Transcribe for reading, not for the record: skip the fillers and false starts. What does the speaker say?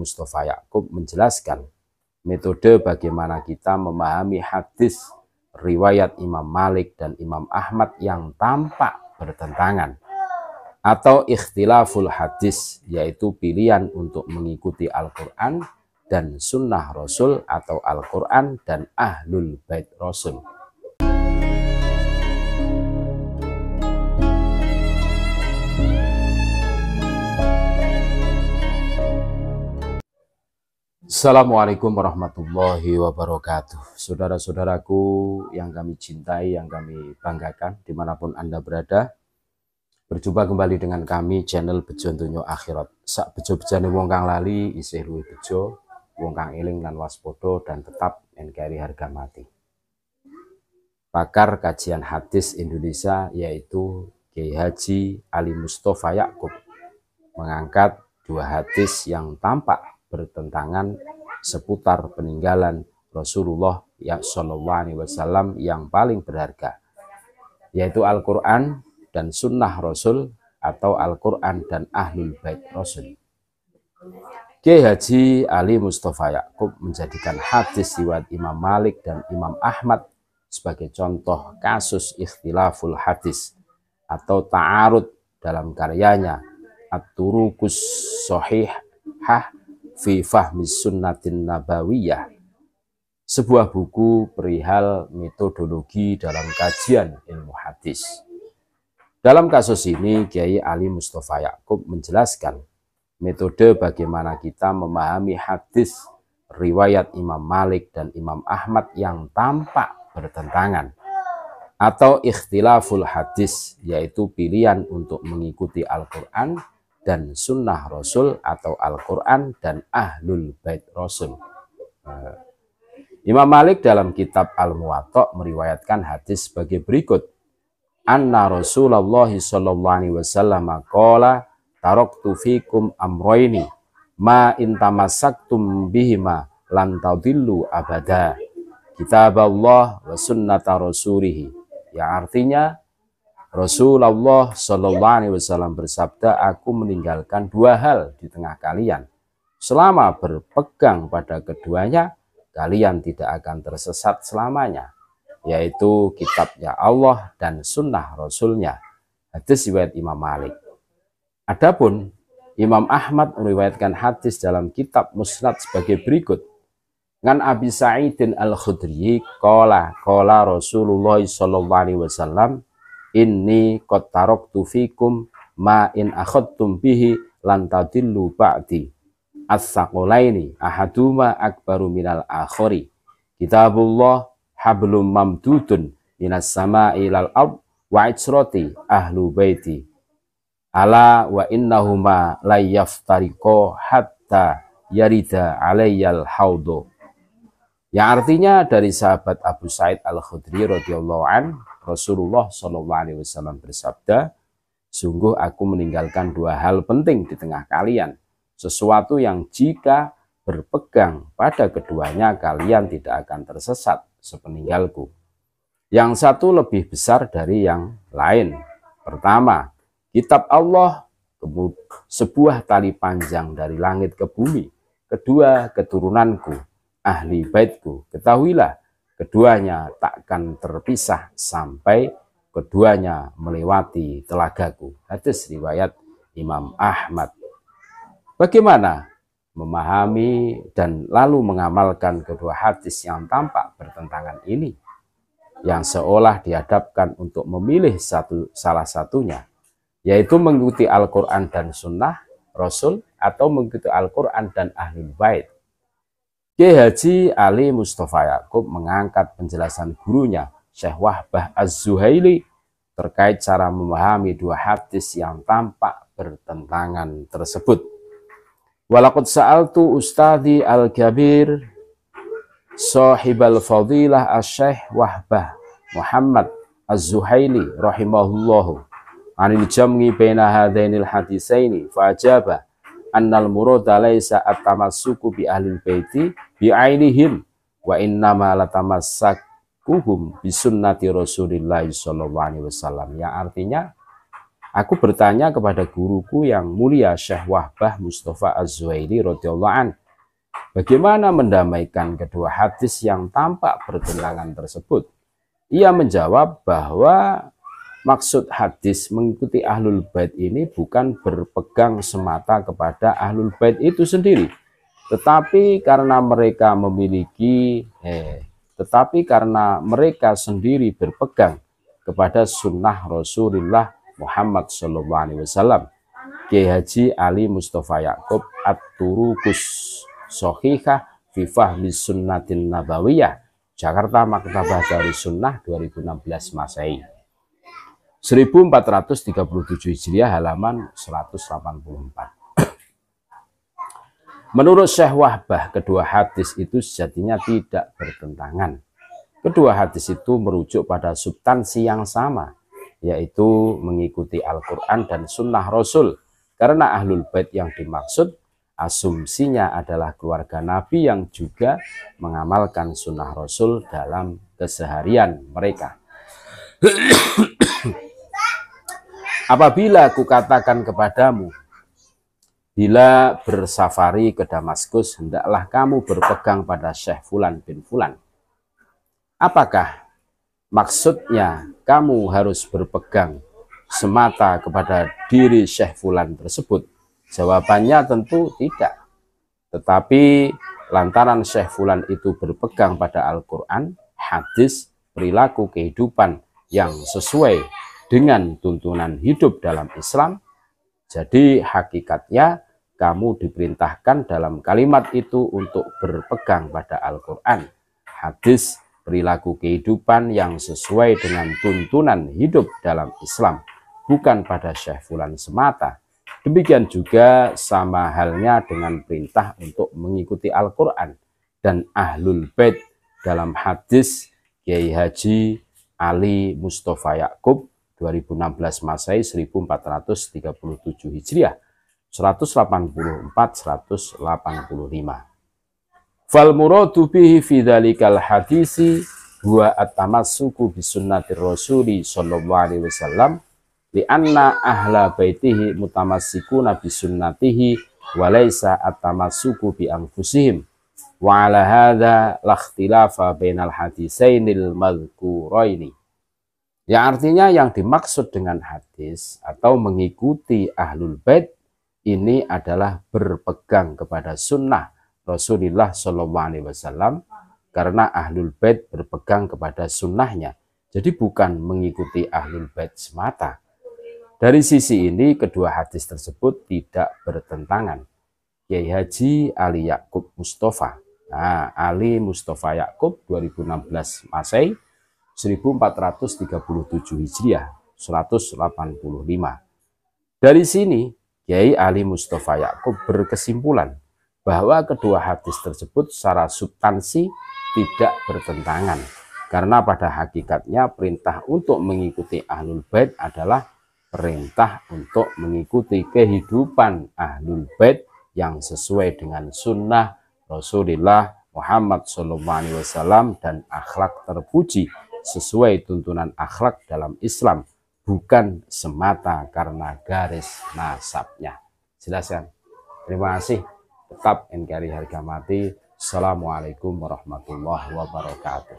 Mustafa Ya'qub menjelaskan metode bagaimana kita memahami hadis riwayat Imam Malik dan Imam Ahmad yang tampak bertentangan, atau ikhtilaful hadis, yaitu pilihan untuk mengikuti Al-Quran dan Sunnah Rasul atau Al-Quran dan Ahlul Bait Rasul. Assalamualaikum warahmatullahi wabarakatuh. Saudara-saudaraku yang kami cintai, yang kami banggakan dimanapun Anda berada, berjumpa kembali dengan kami channel Bejo Donya Akhirat. Sak bejo-bejane wong kang lali isih luwih bejo, wong kang eling lan waspada dan tetap NKRI harga mati. Pakar kajian hadis Indonesia yaitu Kiai Haji Ali Mustafa Ya'qub mengangkat dua hadis yang tampak bertentangan seputar peninggalan Rasulullah SAW yang paling berharga, yaitu Al-Quran dan Sunnah Rasul atau Al-Quran dan Ahlul Bait Rasul. Kiai Haji Ali Mustafa Ya'qub menjadikan hadis riwayat Imam Malik dan Imam Ahmad sebagai contoh kasus ikhtilaful hadis atau ta'arud dalam karyanya At-Turuqus Shahihah fi Fahmi Sunnatin Nabawiyah, sebuah buku perihal metodologi dalam kajian ilmu hadis. Dalam kasus ini, Kiai Ali Mustafa Ya'qub menjelaskan metode bagaimana kita memahami hadis riwayat Imam Malik dan Imam Ahmad yang tampak bertentangan, atau ikhtilaful hadis, yaitu pilihan untuk mengikuti Al-Quran dan Sunnah Rasul atau Al-Quran dan Ahlul Bait Rasul. Imam Malik dalam kitab Al-Muwatta meriwayatkan hadis sebagai berikut. Anna Rasulullah sallallahu alaihi wasallam qala taraktu fikum amroini ma in tamassaktum bihima lan tadillu abada, kitaballah wa sunnata rasulih. Yang artinya Rasulullah Shallallahu Alaihi Wasallam bersabda, aku meninggalkan dua hal di tengah kalian. Selama berpegang pada keduanya, kalian tidak akan tersesat selamanya, yaitu kitabnya Allah dan sunnah Rasulnya. Hadis riwayat Imam Malik. Adapun Imam Ahmad meriwayatkan hadis dalam kitab Musnad sebagai berikut. Ngan Abi Sa'idin Al-Khudri qala Rasulullah Shallallahu Alaihi Wasallam, inni qad taraktu fikum ma in akhadtum bihi lan tadillu ba'di as-saqalaini ahaduma akbaru minal akhari, kitabullah hablum mamdudun minas sama'i ilal ard wa itsrati ahlu baiti ala wa innahuma la yaftariqo hatta yarida alayyal haudu. Yang artinya dari sahabat Abu Sa'id Al-Khudri radhiyallahu an, Rasulullah Shallallahu Alaihi Wasallam bersabda, sungguh aku meninggalkan dua hal penting di tengah kalian, sesuatu yang jika berpegang pada keduanya kalian tidak akan tersesat sepeninggalku. Yang satu lebih besar dari yang lain. Pertama, kitab Allah, sebuah tali panjang dari langit ke bumi. Kedua, keturunanku, ahli baitku. Ketahuilah, keduanya takkan terpisah sampai keduanya melewati telagaku. Hadis riwayat Imam Ahmad. Bagaimana memahami dan lalu mengamalkan kedua hadis yang tampak bertentangan ini, yang seolah dihadapkan untuk memilih salah satunya, yaitu mengikuti Al-Quran dan Sunnah Rasul atau mengikuti Al-Quran dan Ahlul Bait. Kiai Haji Ali Mustafa Ya'qub mengangkat penjelasan gurunya Syekh Wahbah Az-Zuhaili terkait cara memahami dua hadis yang tampak bertentangan tersebut. Walaqad sa'altu Ustadhi Al-Kabir Sahibal Fadilah Syekh Wahbah Muhammad Az-Zuhaili rahimahullahu anil jam'i baina hadainil hadisaini fa'ajaba annal murada laisa at-tamassuku bi ahlil baiti bi'ainihim wa innama latamassakuhum bi sunnati Rasulillah sallallahu alaihi wasallam. Yang artinya Aku bertanya kepada guruku yang mulia Syekh Wahbah Mustafa Az-Zuhaili radhiyallahu an, bagaimana mendamaikan kedua hadis yang tampak bertentangan tersebut? Ia menjawab bahwa maksud hadis mengikuti Ahlul Bait ini bukan berpegang semata kepada Ahlul Bait itu sendiri, tetapi karena mereka sendiri berpegang kepada sunnah Rasulullah Muhammad SAW. Kiai Haji Ali Mustafa Yaqub At-Turukus Sohihah fi Fahmi Sunnatin Nabawiyah, Jakarta, Maktabah Darus Sunnah, 2016 Masehi. 1437 Hijriah, halaman 184. Menurut Syekh Wahbah, kedua hadis itu sejatinya tidak bertentangan. Kedua hadis itu merujuk pada substansi yang sama, yaitu mengikuti Al-Quran dan Sunnah Rasul. Karena Ahlul Bait yang dimaksud asumsinya adalah keluarga Nabi yang juga mengamalkan Sunnah Rasul dalam keseharian mereka. Apabila kukatakan kepadamu, bila bersafari ke Damaskus, hendaklah kamu berpegang pada Syekh Fulan bin Fulan. Apakah maksudnya kamu harus berpegang semata kepada diri Syekh Fulan tersebut? Jawabannya tentu tidak. Tetapi lantaran Syekh Fulan itu berpegang pada Al-Quran, hadis, perilaku kehidupan yang sesuai dengan tuntunan hidup dalam Islam, jadi hakikatnya kamu diperintahkan dalam kalimat itu untuk berpegang pada Al-Quran, hadis, perilaku kehidupan yang sesuai dengan tuntunan hidup dalam Islam, bukan pada Syekh Fulan semata. Demikian juga sama halnya dengan perintah untuk mengikuti Al-Quran dan Ahlul Bait dalam hadis Kiai Haji Ali Mustafa Yaqub 2016 Masehi 1437 Hijriah 184-185. Fal muradu bihi fi dzalikal hadisi huwa at-tamassuku bi sunnatir rasuli sallallahu alaihi wasallam li anna ahla baitihi mutamassikuna bi sunnatihi wa laisa at-tamassuku bi anfusihim wa ala hadza la ikhtilafa bainal hadisainil madhkuraini. Yang artinya yang dimaksud dengan hadis atau mengikuti Ahlul Bait ini adalah berpegang kepada sunnah Rasulullah SAW, karena Ahlul Bait berpegang kepada sunnahnya. Jadi bukan mengikuti Ahlul Bait semata. Dari sisi ini kedua hadis tersebut tidak bertentangan. Kiai Haji Ali Yaqub Mustafa, Ali Mustafa Yaqub 2016 Masehi 1437 Hijriah 185. Dari sini Kiai Ali Mustafa Yaqub berkesimpulan bahwa kedua hadis tersebut secara substansi tidak bertentangan, karena pada hakikatnya perintah untuk mengikuti Ahlul Bait adalah perintah untuk mengikuti kehidupan Ahlul Bait yang sesuai dengan sunnah Rasulullah Muhammad SAW dan akhlak terpuji sesuai tuntunan akhlak dalam Islam, bukan semata karena garis nasabnya. Jelas kan? Terima kasih. Tetap NKRI harga mati. Assalamualaikum warahmatullahi wabarakatuh.